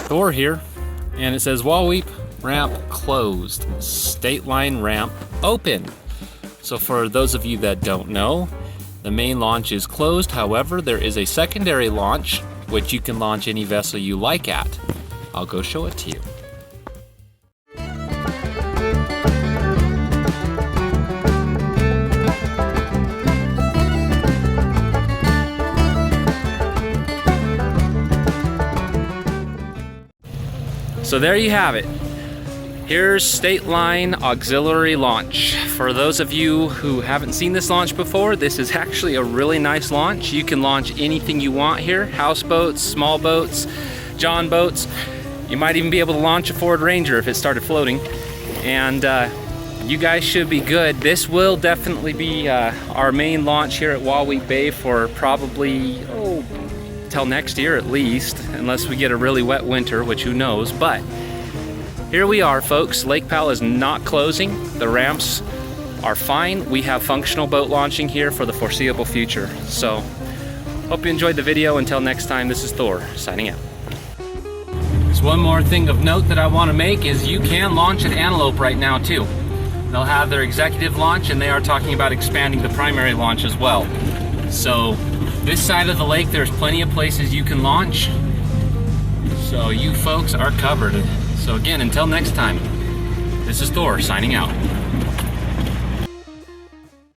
Thor here, and it says Wahweap ramp closed, state line ramp open. So for those of you that don't know, the main launch is closed. However, there is a secondary launch which you can launch any vessel you like at. I'll go show it to you. So there you have it. Here's State Line Auxiliary Launch. For those of you who haven't seen this launch before, this is actually a really nice launch. You can launch anything you want here. Houseboats, small boats, John boats. You might even be able to launch a Ford Ranger if it started floating. And you guys should be good. This will definitely be our main launch here at Wahweap Bay for probably, till next year at least, unless we get a really wet winter, which who knows. But here we are, folks. Lake Powell is not closing. The ramps are fine. We have functional boat launching here for the foreseeable future. So hope you enjoyed the video. Until next time, this is Thor signing out. There's one more thing of note that I want to make is you can launch at Antelope right now too. They'll have their executive launch, and they are talking about expanding the primary launch as well. So this side of the lake, there's plenty of places you can launch. So you folks are covered. So again, until next time, this is Thor signing out.